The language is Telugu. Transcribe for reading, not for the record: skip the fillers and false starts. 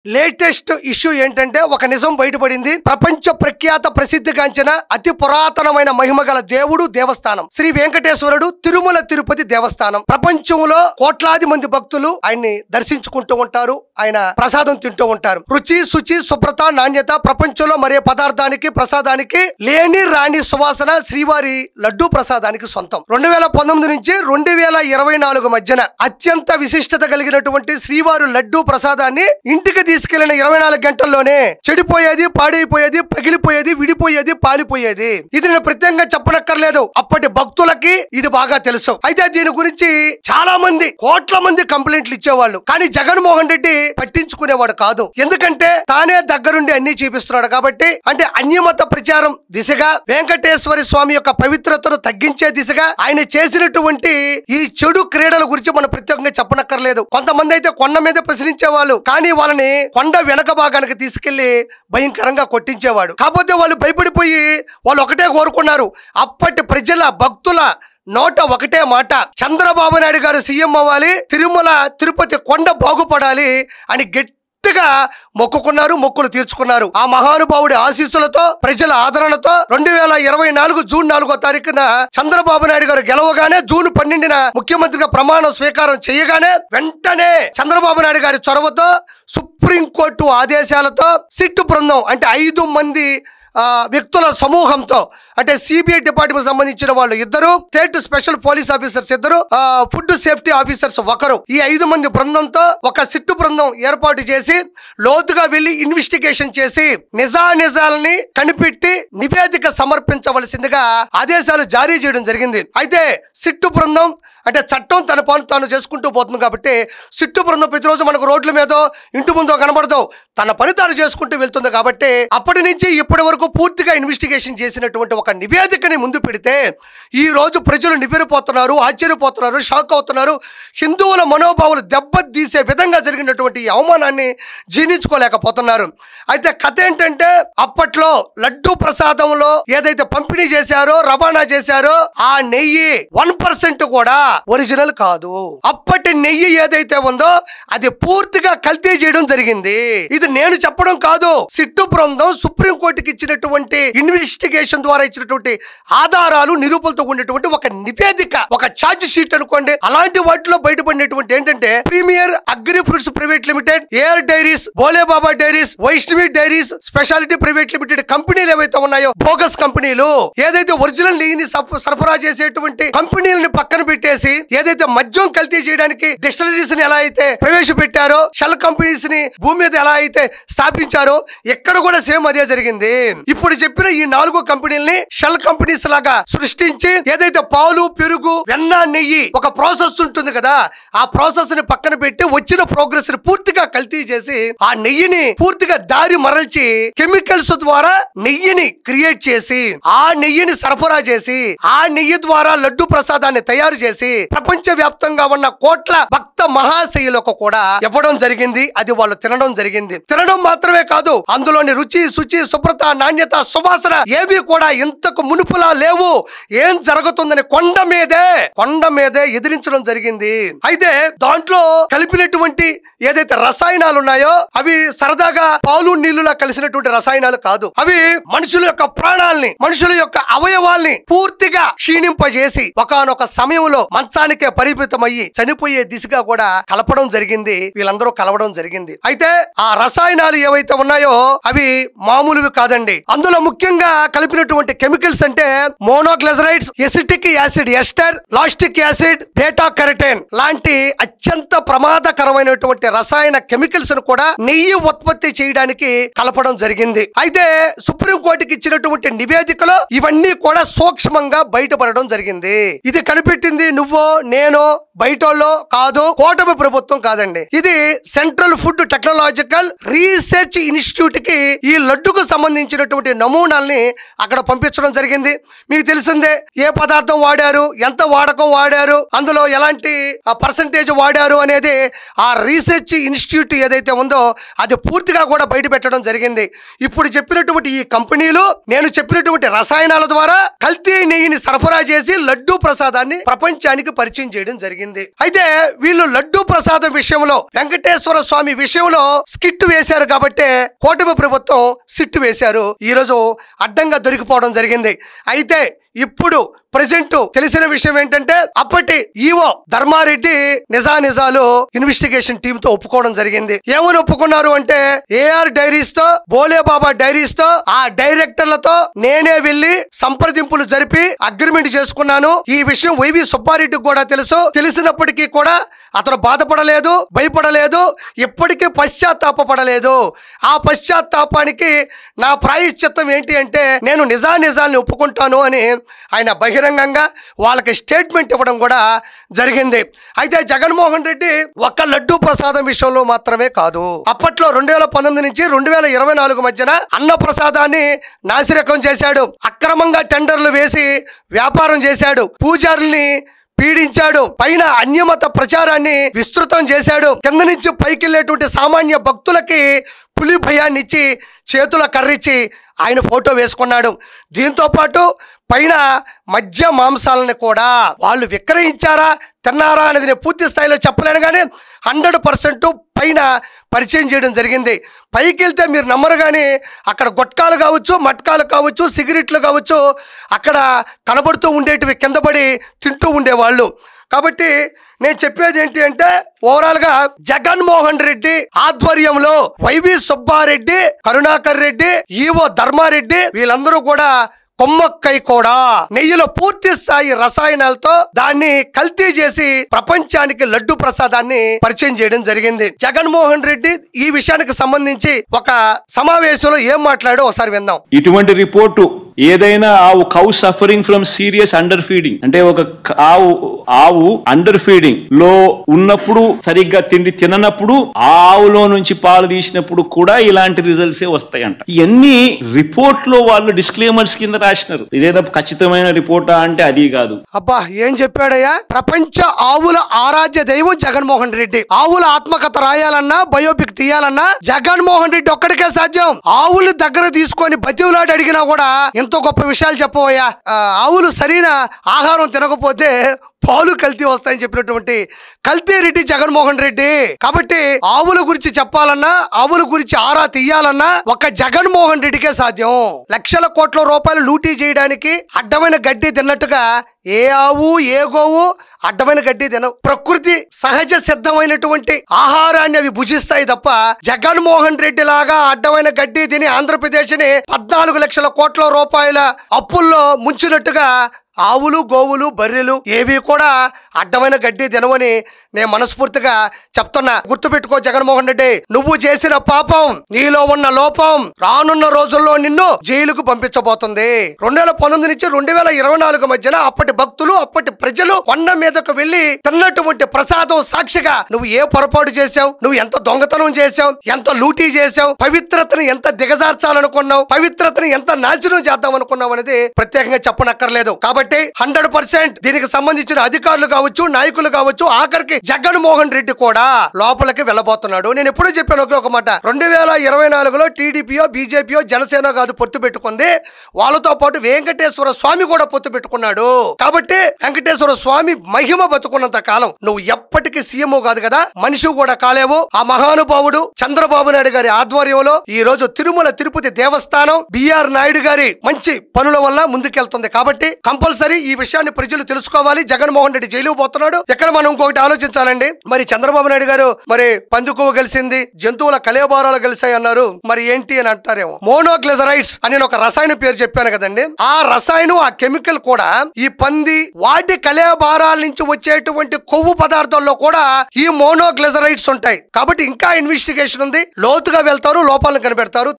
లేటెస్ట్ ఇష్యూ ఏంటంటే ఒక నిజం బయటపడింది. ప్రపంచ ప్రఖ్యాత ప్రసిద్ధిగాంచిన అతి పురాతనమైన మహిమగల దేవుడు దేవస్థానం శ్రీ వెంకటేశ్వరుడు తిరుమల తిరుపతి దేవస్థానం. ప్రపంచంలో కోట్లాది మంది భక్తులు ఆయన్ని దర్శించుకుంటూ ఉంటారు, ఆయన ప్రసాదం తింటూ ఉంటారు. రుచి, శుచి, శుభ్రత, నాణ్యత ప్రపంచంలో మరే పదార్థానికి ప్రసాదానికి లేని రాణి సువాసన శ్రీవారి లడ్డూ ప్రసాదానికి సొంతం. 2019 నుంచి 2024 మధ్యన అత్యంత విశిష్టత కలిగినటువంటి శ్రీవారి లడ్డూ ప్రసాదాన్ని ఇంటికి తీసుకెళ్లిన 24 గంటల్లోనే చెడిపోయేది, పాడైపోయేది, పగిలిపోయేది, విడిపోయేది, పాలిపోయేది. ఇది నేను ప్రత్యేకంగా చెప్పనక్కర్లేదు, అప్పటి భక్తులకి ఇది బాగా తెలుసు. అయితే దీని గురించి చాలా మంది, కోట్ల మంది కంప్లైంట్లు ఇచ్చేవాళ్ళు. కానీ జగన్మోహన్ రెడ్డి పట్టించుకునేవాడు కాదు. ఎందుకంటే తానే దగ్గరుండి అన్ని చూపిస్తున్నాడు కాబట్టి. అంటే అన్యమత ప్రచారం దిశగా, వెంకటేశ్వర స్వామి యొక్క పవిత్రతను తగ్గించే దిశగా ఆయన చేసినటువంటి ఈ చెడు క్రీడల గురించి మనం ప్రత్యేకంగా చెప్పనక్కర్లేదు. కొంతమంది అయితే కొండ మీద ప్రశ్నించేవాళ్ళు, కానీ వాళ్ళని కొండ వెనక భాగానికి తీసుకెళ్లి భయంకరంగా కొట్టించేవాడు. కాకపోతే వాళ్ళు భయపడిపోయి వాళ్ళు ఒకటే కోరుకున్నారు, అప్పటి ప్రజల భక్తుల నోట ఒకటే మాట, చంద్రబాబు నాయుడు గారు సీఎం అవ్వాలి, తిరుమల తిరుపతి కొండ బాగుపడాలి అని గట్టిగా మొక్కుకున్నారు, మొక్కులు తీర్చుకున్నారు. ఆ మహానుభావుడి ఆశీస్సులతో, ప్రజల ఆదరణతో 2024 జూన్ 4వ తారీఖున చంద్రబాబు నాయుడు గారు గెలవగానే, జూన్ 12న ముఖ్యమంత్రిగా ప్రమాణ స్వీకారం చేయగానే వెంటనే చంద్రబాబు నాయుడు గారి చొరవతో, సుప్రీంకోర్టు ఆదేశాలతో సిట్ బృందం అంటే 5 మంది వ్యక్తుల సమూహంతో, అంటే సిబిఐ డిపార్ట్మెంట్ సంబంధించిన వాళ్ళు 2, state special police officers 2, food safety officers 1, ఈ 5 మంది బృందంతో ఒక సిట్టు బృందం ఏర్పాటు చేసి లోతుగా వెళ్లి ఇన్వెస్టిగేషన్ చేసి నిజానిజాలని కనిపెట్టి నివేదిక సమర్పించవలసిందిగా ఆదేశాలు జారీ చేయడం జరిగింది. అయితే సిట్టు బృందం అంటే చట్టం తన పని తాను చేసుకుంటూ పోతుంది కాబట్టి సిట్టు బృందం ప్రతిరోజు మనకు రోడ్ల మీదో ఇంటి ముందో కనబడదు, తన పని తాను చేసుకుంటూ వెళ్తుంది. కాబట్టి అప్పటి నుంచి ఇప్పటి వరకు పూర్తిగా ఇన్వెస్టిగేషన్ చేసినటువంటి ఒక నివేదికని ముందు పెడితే ఈ రోజు ప్రజలు నివ్వెరపోతున్నారు, ఆశ్చర్యపోతున్నారు, షాక్ అవుతున్నారు. హిందువుల మనోభావాలు దెబ్బతీసే విధంగా జరిగినటువంటి ఈ అవమానాన్ని జీర్ణించుకోలేకపోతున్నారు. అయితే కథ ఏంటంటే, అప్పట్లో లడ్డూ ప్రసాదంలో ఏదైతే పంపిణీ చేశారో, రవాణా చేశారో, ఆ నెయ్యి 1% కూడా ఒరిజినల్ కాదు. అప్పటి నెయ్యి ఏదైతే ఉందో అది పూర్తిగా కల్తీ చేయడం జరిగింది. ఇది నేను చెప్పడం కాదు, సిట్టు బృందం సుప్రీంకోర్టుకి ఇచ్చినటువంటి ఇన్వెస్టిగేషన్ ద్వారా ఇచ్చినటువంటి ఆధారాలు, నిరూపణలతో ఉండేటువంటి ఒక నివేదిక, ఒక ఛార్జ్ షీట్ అనుకోండి. అలాంటి వాటిలో బయటపడినటువంటి ఏంటంటే, premier agri fruits private limited, AR dairies, Bhole Baba dairies, Vaishnavi dairies speciality private limited కంపెనీలు ఏవైతే ఉన్నాయో, బోగస్ కంపెనీలు, ఏదైతే ఒరిజినల్ నెయ్యిని సరఫరా చేసేటువంటి కంపెనీలను పక్కన పెట్టేసి ఏదైతే మద్యం కల్తీ చేయడానికి డిస్టిలరీస్ ని ఎలా అయితే ప్రవేశపెట్టారో, షెల్ కంపెనీస్ ని భూమి మీద ఎలా అయితే స్థాపించారో, ఎక్కడ కూడా సేమ్ అదే జరిగింది. ఇప్పుడు చెప్పిన ఈ 4 కంపెనీలని షెల్ కంపెనీస్ లాగా సృష్టించి ఏదైతే పాలు, పెరుగు, వెన్న, నెయ్యి ఒక ప్రాసెస్ ఉంటుంది కదా, ఆ ప్రాసెస్ ని పక్కన పెట్టి వచ్చిన ప్రోగ్రెస్ ని పూర్తిగా కల్తీ చేసి ఆ నెయ్యిని పూర్తిగా దారి మరల్చి కెమికల్స్ ద్వారా నెయ్యిని క్రియేట్ చేసి ఆ నెయ్యిని సరఫరా చేసి ఆ నెయ్యి ద్వారా లడ్డు ప్రసాదాన్ని తయారు చేసి ప్రపంచ వ్యాప్తంగా ఉన్న కోట్ల భక్త మహాశయులకు కూడా ఇవ్వడం జరిగింది. అది వాళ్ళు తినడం జరిగింది. తినడం మాత్రమే కాదు, అందులోని రుచి, శుచి, శుభ్రత, నాణ్యత, సువాసన ఏవి కూడా ఇంతకు మునుపులా లేవు. ఏం జరుగుతుందని కొండ మీదే ఎదిరించడం జరిగింది. అయితే దాంట్లో కలిపినటువంటి ఏదైతే రసాయనాలు ఉన్నాయో అవి సరదాగా పాలు నీళ్లులా కలిసినటువంటి రసాయనాలు కాదు. అవి మనుషుల యొక్క ప్రాణాలని, మనుషుల యొక్క అవయవాల్ని పూర్తిగా క్షీణింపజేసి ఒకానొక సమయంలో మంచానికే పరిమితమయ్యి చనిపోయే దిశగా కూడా కలపడం జరిగింది. వీళ్ళందరూ కలవడం జరిగింది. అయితే ఆ రసాయనాలు ఏవైతే ఉన్నాయో అవి మామూలువి కాదండి. అందులో ముఖ్యంగా కలిపినటువంటి కెమికల్స్ అంటే monoglycerides, acetic acid ester, lactic acid, beta carotene లాంటి అత్యంత ప్రమాదకరమైనటువంటి రసాయన కెమికల్స్ ను కూడా నెయ్యి ఉత్పత్తి చేయడానికి కలపడం జరిగింది. అయితే సుప్రీంకోర్టుకి ఇచ్చినటువంటి నివేదికలో ఇవన్నీ కూడా సూక్ష్మంగా బయటపడడం జరిగింది. ఇది కనిపెట్టింది నువ్వో నేనో బయటోళ్ళో కాదు, కూటమి ప్రభుత్వం కాదండి. ఇది central food technological research institute కి ఈ లడ్డుకు సంబంధించినటువంటి నమూనాల్ని అక్కడ పంపించడం జరిగింది. మీకు తెలిసిందే, ఏ పదార్థం వాడారు, ఎంత వాడకం వాడారు, అందులో ఎలాంటి పర్సంటేజ్ వాడారు అనేది ఆ రీసెర్చ్ ఇన్స్టిట్యూట్ ఏదైతే ఉందో అది పూర్తిగా కూడా బయట పెట్టడం జరిగింది. ఇప్పుడు చెప్పినటువంటి ఈ కంపెనీలు నేను చెప్పినటువంటి రసాయనాల ద్వారా కల్తీ నెయ్యిని సరఫరా చేసి లడ్డూ ప్రసాదాన్ని ప్రపంచానికి ప్రపంచానికి పరిచయం చేయడం జరిగింది. అయితే వీళ్ళు లడ్డూ ప్రసాదం విషయంలో, వెంకటేశ్వర స్వామి విషయంలో స్కిట్ వేశారు కాబట్టి కూటమి ప్రభుత్వం సిట్టు వేశారు. ఈ రోజు అడ్డంగా దొరికిపోవడం జరిగింది. అయితే ఇప్పుడు ప్రెసెంట్ తెలిసిన విషయం ఏంటంటే అప్పటి ఈవో ధర్మారెడ్డి నిజాలు ఇన్వెస్టిగేషన్ టీమ్ తో ఒప్పుకోవడం జరిగింది. ఏమని ఒప్పుకున్నారు అంటే ఏఆర్ డైరీస్ తో, బోలే బాబా డైరీస్ తో, ఆ డైరెక్టర్లతో నేనే వెళ్లి సంప్రదింపులు జరిపి అగ్రిమెంట్ చేసుకున్నాను. ఈ విషయం వైవి సుబ్బారెడ్డికి కూడా తెలుసు. తెలిసినప్పటికీ కూడా అతను బాధపడలేదు, భయపడలేదు, ఎప్పటికీ పశ్చాత్తాపడలేదు. ఆ పశ్చాత్తాపానికి నా ప్రాయశ్చిత్తం ఏంటి అంటే నేను నిజాల్ని ఒప్పుకుంటాను అని ఆయన బహిరంగంగా వాళ్ళకి స్టేట్మెంట్ ఇవ్వడం కూడా జరిగింది. అయితే జగన్మోహన్ రెడ్డి ఒక్క లడ్డూ ప్రసాదం విషయంలో మాత్రమే కాదు, అప్పట్లో 2019 నుంచి 2024 మధ్యన అన్న ప్రసాదాన్ని నాసిరకం చేశాడు, అక్రమంగా టెండర్లు వేసి వ్యాపారం చేశాడు, పూజారుల్ని పీడించాడు, పైన అన్యమత ప్రచారాన్ని విస్తృతం చేశాడు, కింద నుంచి పైకి వెళ్ళేటువంటి సామాన్య భక్తులకి పులి భయాన్ని ఇచ్చి చేతుల కర్రిచ్చి ఆయన ఫోటో వేసుకున్నాడు. దీంతో పాటు పైన మద్య మాంసాలను కూడా వాళ్ళు విక్రయించారా, తిన్నారా అనేది నేను పూర్తి స్థాయిలో చెప్పలేను, కానీ 100% పైన పరిచయం చేయడం జరిగింది. పైకి వెళ్తే మీరు నమ్మరు, కానీ అక్కడ గుట్కాలు కావచ్చు, మట్కాలు కావచ్చు, సిగరెట్లు కావచ్చు అక్కడ కనబడుతూ ఉండేటివి కింద పడి తింటూ ఉండేవాళ్ళు. కాబట్టి నేను చెప్పేది ఏంటి అంటే ఓవరాల్ గా జగన్మోహన్ రెడ్డి ఆధ్వర్యంలో వైవి సుబ్బారెడ్డి, కరుణాకర్ రెడ్డి, ఈవో ధర్మారెడ్డి వీళ్ళందరూ కూడా కొమ్మక్కై కూడా నెయ్యిలో పూర్తి స్థాయి రసాయనాలతో దాన్ని కల్తీ చేసి ప్రపంచానికి లడ్డు ప్రసాదాన్ని పరిచయం చేయడం జరిగింది. జగన్మోహన్ రెడ్డి ఈ విషయానికి సంబంధించి ఒక సమావేశంలో ఏం మాట్లాడో ఒకసారి విందాం. ఇటువంటి రిపోర్టు ఏదైనా cow suffering from serious under feeding అంటే ఒక ఆవు అండర్ ఫీడింగ్ లో ఉన్నప్పుడు, సరిగ్గా తిండి తిననప్పుడు, ఆవులో నుంచి పాలు తీసినప్పుడు కూడా ఇలాంటి రిజల్ట్సే వస్తాయంట. ఇవన్నీ రిపోర్ట్ లో వాళ్ళు డిస్క్లైమర్స్ కింద రాసినారు. ఇదేదో ఖచ్చితమైన రిపోర్టా అంటే అది కాదు. అబ్బా ఏం చెప్పాడయ్యా, ప్రపంచ ఆవుల ఆరాధ్య దైవం జగన్మోహన్ రెడ్డి. ఆవుల ఆత్మకథ రాయాలన్నా, బయోపిక్ తీయాలన్నా జగన్మోహన్ రెడ్డి ఒక్కడికే సాధ్యం. ఆవులు దగ్గర తీసుకొని బతివులాడి అడిగినా కూడా ఎంతో గొప్ప విషయాలు చెప్పబోయా. ఆవులు సరైన ఆహారం తినకపోతే పాలు కల్తీ వస్తాయని చెప్పినటువంటి కల్తీ రెడ్డి జగన్మోహన్ రెడ్డి. కాబట్టి ఆవుల గురించి చెప్పాలన్నా, ఆవుల గురించి ఆరా తీయాలన్నా ఒక జగన్మోహన్ రెడ్డికే సాధ్యం. లక్షల కోట్ల రూపాయలు లూటీ చేయడానికి అడ్డమైన గడ్డి తిన్నట్టుగా ఏ ఆవు, ఏ గోవు అడ్డమైన గడ్డి తినవు. ప్రకృతి సహజ సిద్ధమైనటువంటి ఆహారాన్ని అవి భుజిస్తాయి తప్ప జగన్మోహన్ రెడ్డి లాగా అడ్డమైన గడ్డి తిని ఆంధ్రప్రదేశ్ ని 14 లక్షల కోట్ల రూపాయల అప్పుల్లో ముంచినట్టుగా ఆవులు, గోవులు, బర్రెలు ఏవి కూడా అడ్డమైన గడ్డి తినవని నేను మనస్ఫూర్తిగా చెప్తున్నా. గుర్తుపెట్టుకో జగన్మోహన్ రెడ్డి, నువ్వు చేసిన పాపం, నీలో ఉన్న లోపం రానున్న రోజుల్లో నిన్ను జైలుకు పంపించబోతుంది. 2019 నుంచి 2024 మధ్యన అప్పటి భక్తులు, అప్పటి ప్రజలు కొండ మీదకు వెళ్లి తిన్నటువంటి ప్రసాదం సాక్షిగా నువ్వు ఏ పొరపాటు చేశావు, నువ్వు ఎంత దొంగతనం చేశావు, ఎంత లూటీ చేశావు, పవిత్రతను ఎంత దిగజార్చాలనుకున్నావు, పవిత్రతను ఎంత నాశనం చేద్దాం అనుకున్నావు అనేది ప్రత్యేకంగా చెప్పనక్కర్లేదు. కాబట్టి 100% దీనికి సంబంధించిన అధికారులు కావచ్చు, నాయకులు కావచ్చు, ఆఖరికి జగన్మోహన్ రెడ్డి కూడా లోపలికి వెళ్ళబోతున్నాడు. నేను ఎప్పుడూ చెప్పాను ఒక మాట, 2024లో టీడీపీయో, బీజేపీయో, జనసేన కాదు పొత్తు పెట్టుకుంది, వాళ్ళతో పాటు వెంకటేశ్వర స్వామి కూడా పొత్తు పెట్టుకున్నాడు. కాబట్టి వెంకటేశ్వర స్వామి మహిమ బతుకున్నంత కాలం నువ్వు ఎప్పటికీ సీఎం కాదు కదా, మనిషి కూడా కాలేవు. ఆ మహానుభావుడు చంద్రబాబు నాయుడు గారి ఆధ్వర్యంలో ఈ రోజు తిరుమల తిరుపతి దేవస్థానం బిఆర్ నాయుడు గారి మంచి పనుల వల్ల ముందుకెళ్తుంది. కాబట్టి కంపల్సరీ ఈ విషయాన్ని ప్రజలు తెలుసుకోవాలి. జగన్మోహన్ రెడ్డి జైలు పోతున్నాడు. ఎక్కడ మనం ఇంకొకటి ఆలోచించాలండి, మరి చంద్రబాబు నాయుడు గారు మరి పందికొవ్వు కలిసింది, జంతువుల కళేబారాలు కలిసాయి అన్నారు, మరి ఏంటి అని అంటారేమో. మోనోగ్లిజరైడ్స్ అని ఒక రసాయన పేరు చెప్పాను కదండి, ఆ రసాయనం, ఆ కెమికల్ కూడా ఈ పంది వాటి కళేబారాల నుంచి వచ్చేటువంటి కొవ్వు పదార్థాల్లో కూడా ఈ మోనోగ్లిజరైడ్స్ ఉంటాయి. కాబట్టి ఇంకా ఇన్వెస్టిగేషన్ ఉంది, లోతుగా వెళ్తారు, లోపాలను కనిపెడతారు.